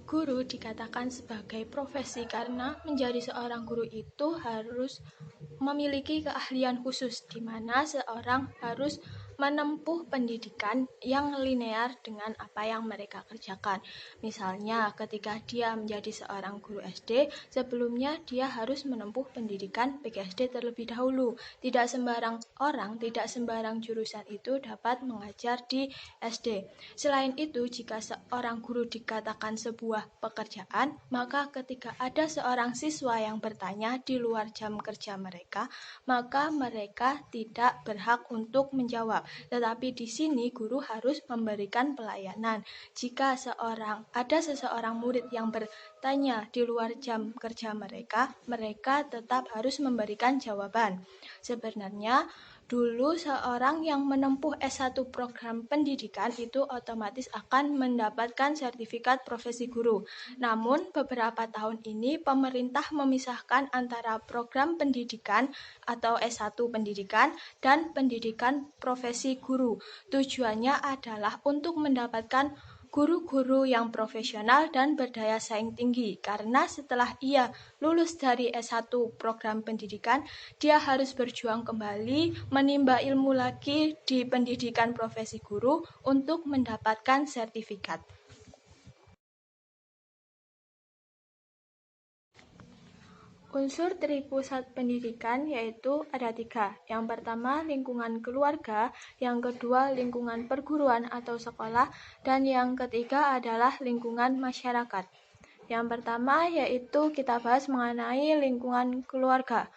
Guru dikatakan sebagai profesi karena menjadi seorang guru itu harus memiliki keahlian khusus, di mana seorang harus menempuh pendidikan yang linear dengan apa yang mereka kerjakan. Misalnya, ketika dia menjadi seorang guru SD, sebelumnya dia harus menempuh pendidikan PGSD terlebih dahulu. Tidak sembarang orang, tidak sembarang jurusan itu dapat mengajar di SD. Selain itu, jika seorang guru dikatakan sebuah pekerjaan, maka ketika ada seorang siswa yang bertanya di luar jam kerja mereka, maka mereka tidak berhak untuk menjawab. Tetapi di sini guru harus memberikan pelayanan. Jika ada seseorang murid yang bertanya di luar jam kerja mereka, mereka tetap harus memberikan jawaban. Sebenarnya dulu seorang yang menempuh S1 program pendidikan itu otomatis akan mendapatkan sertifikat profesi guru. Namun beberapa tahun ini pemerintah memisahkan antara program pendidikan atau S1 pendidikan dan pendidikan profesi guru. Tujuannya adalah untuk mendapatkan guru-guru yang profesional dan berdaya saing tinggi, karena setelah ia lulus dari S1 program pendidikan, dia harus berjuang kembali menimba ilmu lagi di pendidikan profesi guru untuk mendapatkan sertifikat. Unsur tripusat pendidikan yaitu ada 3. Yang pertama lingkungan keluarga, yang kedua lingkungan perguruan atau sekolah, dan yang ketiga adalah lingkungan masyarakat. Yang pertama yaitu kita bahas mengenai lingkungan keluarga.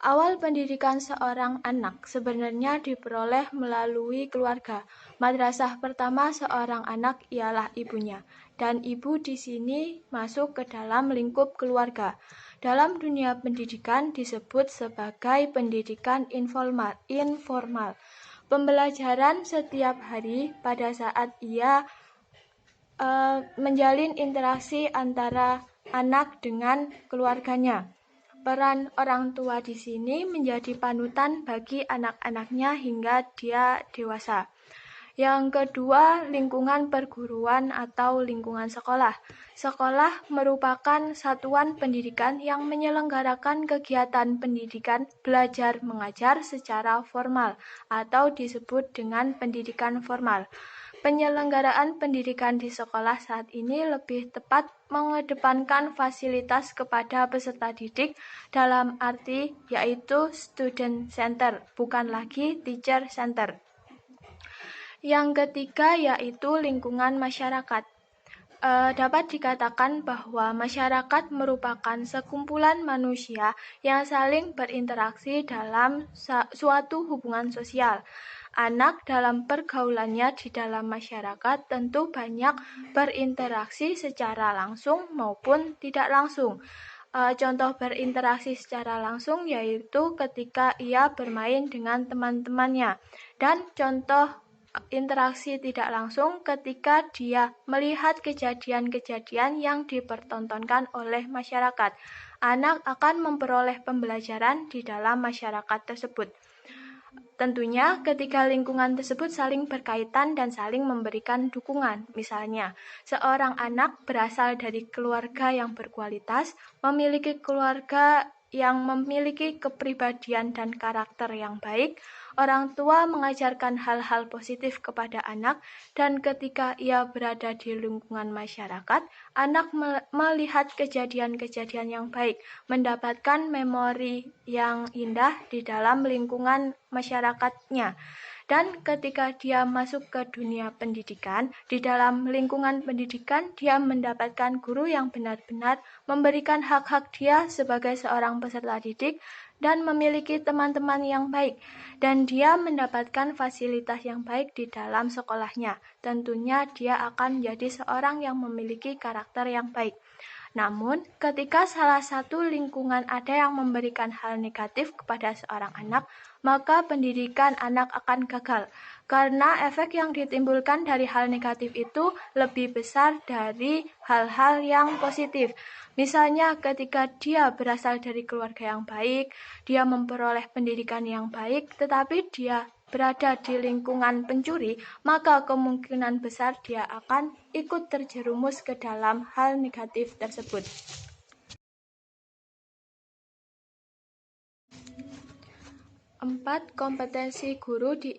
Awal pendidikan seorang anak sebenarnya diperoleh melalui keluarga. Madrasah pertama seorang anak ialah ibunya, dan ibu di sini masuk ke dalam lingkup keluarga. Dalam dunia pendidikan disebut sebagai pendidikan informal. Pembelajaran setiap hari pada saat ia menjalin interaksi antara anak dengan keluarganya. Peran orang tua di sini menjadi panutan bagi anak-anaknya hingga dia dewasa. Yang kedua, lingkungan perguruan atau lingkungan sekolah. Sekolah merupakan satuan pendidikan yang menyelenggarakan kegiatan pendidikan belajar mengajar secara formal atau disebut dengan pendidikan formal. Penyelenggaraan pendidikan di sekolah saat ini lebih tepat mengedepankan fasilitas kepada peserta didik dalam arti yaitu student center, bukan lagi teacher center. Yang ketiga yaitu lingkungan masyarakat. Dapat dikatakan bahwa masyarakat merupakan sekumpulan manusia yang saling berinteraksi dalam suatu hubungan sosial. Anak dalam pergaulannya di dalam masyarakat tentu banyak berinteraksi secara langsung maupun tidak langsung. Contoh berinteraksi secara langsung yaitu ketika ia bermain dengan teman-temannya, dan contoh interaksi tidak langsung ketika dia melihat kejadian-kejadian yang dipertontonkan oleh masyarakat. Anak akan memperoleh pembelajaran di dalam masyarakat tersebut. Tentunya ketika lingkungan tersebut saling berkaitan dan saling memberikan dukungan. Misalnya, seorang anak berasal dari keluarga yang berkualitas, memiliki keluarga yang memiliki kepribadian dan karakter yang baik, orang tua mengajarkan hal-hal positif kepada anak, dan ketika ia berada di lingkungan masyarakat, anak melihat kejadian-kejadian yang baik, mendapatkan memori yang indah di dalam lingkungan masyarakatnya. Dan ketika dia masuk ke dunia pendidikan, di dalam lingkungan pendidikan dia mendapatkan guru yang benar-benar memberikan hak-hak dia sebagai seorang peserta didik dan memiliki teman-teman yang baik, dan dia mendapatkan fasilitas yang baik di dalam sekolahnya. Tentunya dia akan menjadi seorang yang memiliki karakter yang baik. Namun, ketika salah satu lingkungan ada yang memberikan hal negatif kepada seorang anak, maka pendidikan anak akan gagal, karena efek yang ditimbulkan dari hal negatif itu lebih besar dari hal-hal yang positif. Misalnya ketika dia berasal dari keluarga yang baik, dia memperoleh pendidikan yang baik, tetapi dia berada di lingkungan pencuri, maka kemungkinan besar dia akan ikut terjerumus ke dalam hal negatif tersebut. 4. Kompetensi guru di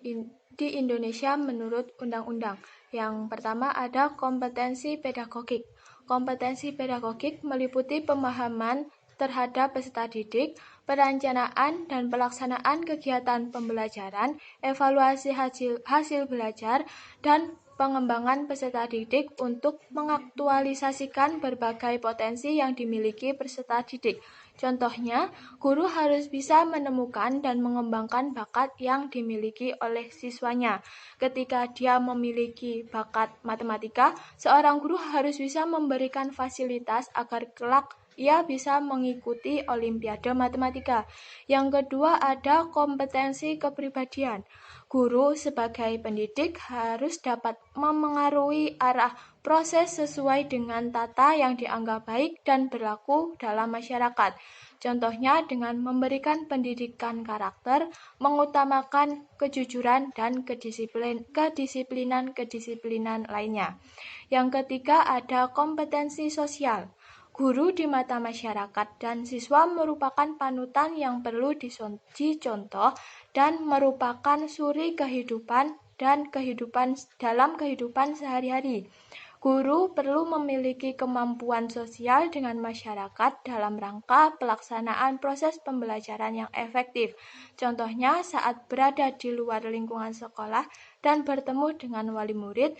Indonesia menurut undang-undang. Yang pertama ada kompetensi pedagogik. Kompetensi pedagogik meliputi pemahaman terhadap peserta didik, perencanaan dan pelaksanaan kegiatan pembelajaran, evaluasi hasil belajar, dan pengembangan peserta didik untuk mengaktualisasikan berbagai potensi yang dimiliki peserta didik. Contohnya, guru harus bisa menemukan dan mengembangkan bakat yang dimiliki oleh siswanya. Ketika dia memiliki bakat matematika, seorang guru harus bisa memberikan fasilitas agar kelak ia bisa mengikuti Olimpiade Matematika. Yang kedua ada kompetensi kepribadian. Guru sebagai pendidik harus dapat memengaruhi arah proses sesuai dengan tata yang dianggap baik dan berlaku dalam masyarakat. Contohnya dengan memberikan pendidikan karakter, mengutamakan kejujuran dan kedisiplinan lainnya. Yang ketiga ada kompetensi sosial. Guru di mata masyarakat dan siswa merupakan panutan yang perlu dicontoh dan merupakan suri kehidupan dalam kehidupan sehari-hari. Guru perlu memiliki kemampuan sosial dengan masyarakat dalam rangka pelaksanaan proses pembelajaran yang efektif. Contohnya saat berada di luar lingkungan sekolah dan bertemu dengan wali murid,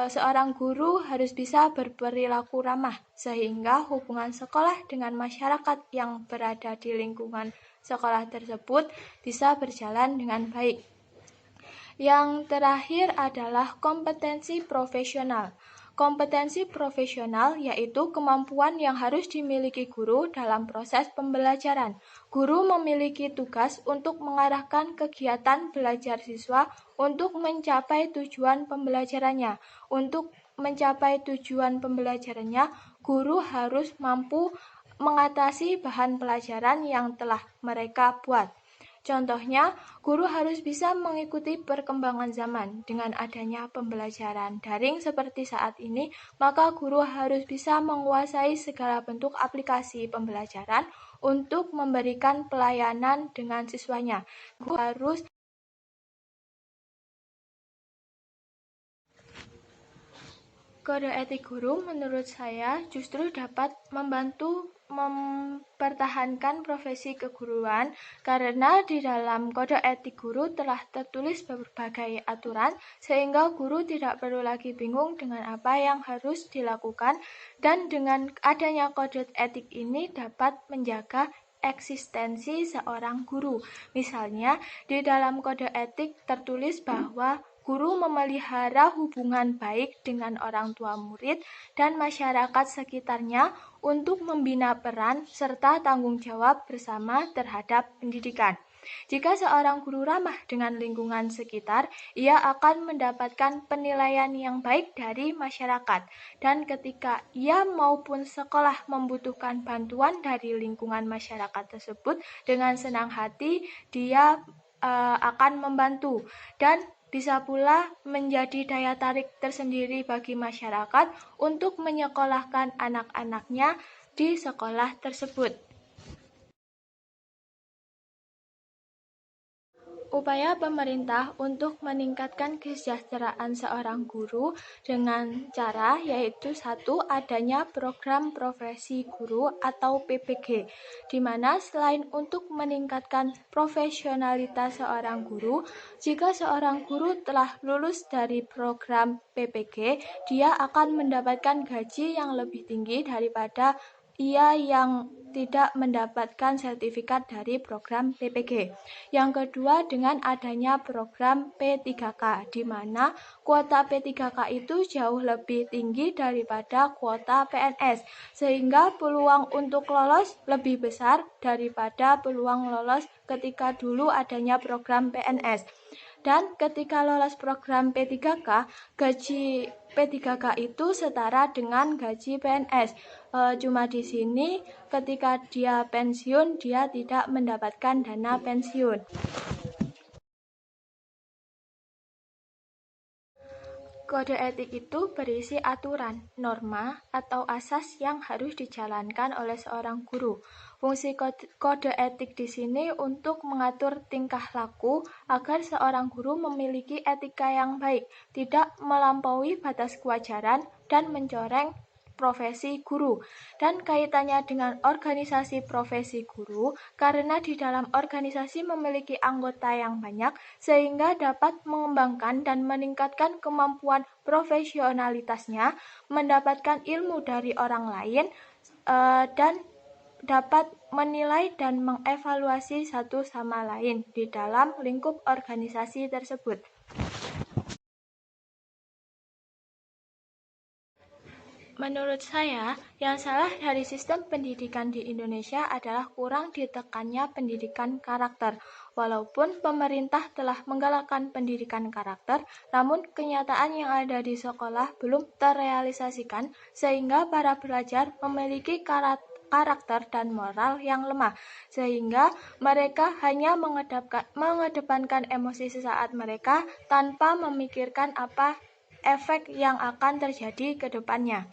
seorang guru harus bisa berperilaku ramah sehingga hubungan sekolah dengan masyarakat yang berada di lingkungan sekolah tersebut bisa berjalan dengan baik. Yang terakhir adalah kompetensi profesional. Kompetensi profesional yaitu kemampuan yang harus dimiliki guru dalam proses pembelajaran. Guru memiliki tugas untuk mengarahkan kegiatan belajar siswa untuk mencapai tujuan pembelajarannya. Untuk mencapai tujuan pembelajarannya, guru harus mampu mengatasi bahan pelajaran yang telah mereka buat. Contohnya, guru harus bisa mengikuti perkembangan zaman. Dengan adanya pembelajaran daring seperti saat ini, maka guru harus bisa menguasai segala bentuk aplikasi pembelajaran untuk memberikan pelayanan dengan siswanya. Guru harus Kode etik guru menurut saya justru dapat membantu mempertahankan profesi keguruan karena di dalam kode etik guru telah tertulis berbagai aturan sehingga guru tidak perlu lagi bingung dengan apa yang harus dilakukan dan dengan adanya kode etik ini dapat menjaga eksistensi seorang guru. Misalnya, di dalam kode etik tertulis bahwa guru memelihara hubungan baik dengan orang tua murid dan masyarakat sekitarnya untuk membina peran serta tanggung jawab bersama terhadap pendidikan. Jika seorang guru ramah dengan lingkungan sekitar, ia akan mendapatkan penilaian yang baik dari masyarakat. Dan ketika ia maupun sekolah membutuhkan bantuan dari lingkungan masyarakat tersebut, dengan senang hati dia akan membantu dan bisa pula menjadi daya tarik tersendiri bagi masyarakat untuk menyekolahkan anak-anaknya di sekolah tersebut. Upaya pemerintah untuk meningkatkan kesejahteraan seorang guru dengan cara yaitu satu, adanya program profesi guru atau PPG, di mana selain untuk meningkatkan profesionalitas seorang guru, jika seorang guru telah lulus dari program PPG, dia akan mendapatkan gaji yang lebih tinggi daripada ia yang tidak mendapatkan sertifikat dari program PPG. Yang kedua, dengan adanya program P3K, di mana kuota P3K itu jauh lebih tinggi daripada kuota PNS, sehingga peluang untuk lolos lebih besar daripada peluang lolos ketika dulu adanya program PNS. Dan ketika lolos program P3K, gaji P3K itu setara dengan gaji PNS. Cuma di sini ketika dia pensiun, dia tidak mendapatkan dana pensiun. Kode etik itu berisi aturan, norma, atau asas yang harus dijalankan oleh seorang guru. Fungsi kode etik di sini untuk mengatur tingkah laku agar seorang guru memiliki etika yang baik, tidak melampaui batas kewajaran dan mencoreng profesi guru. Dan kaitannya dengan organisasi profesi guru, karena di dalam organisasi memiliki anggota yang banyak, sehingga dapat mengembangkan dan meningkatkan kemampuan profesionalitasnya, mendapatkan ilmu dari orang lain, dan dapat menilai dan mengevaluasi satu sama lain di dalam lingkup organisasi tersebut. Menurut saya, yang salah dari sistem pendidikan di Indonesia adalah kurang ditekannya pendidikan karakter. Walaupun pemerintah telah menggalakkan pendidikan karakter, namun kenyataan yang ada di sekolah belum terrealisasikan sehingga para pelajar memiliki karakter dan moral yang lemah, sehingga mereka hanya mengedepankan emosi sesaat mereka tanpa memikirkan apa efek yang akan terjadi ke depannya.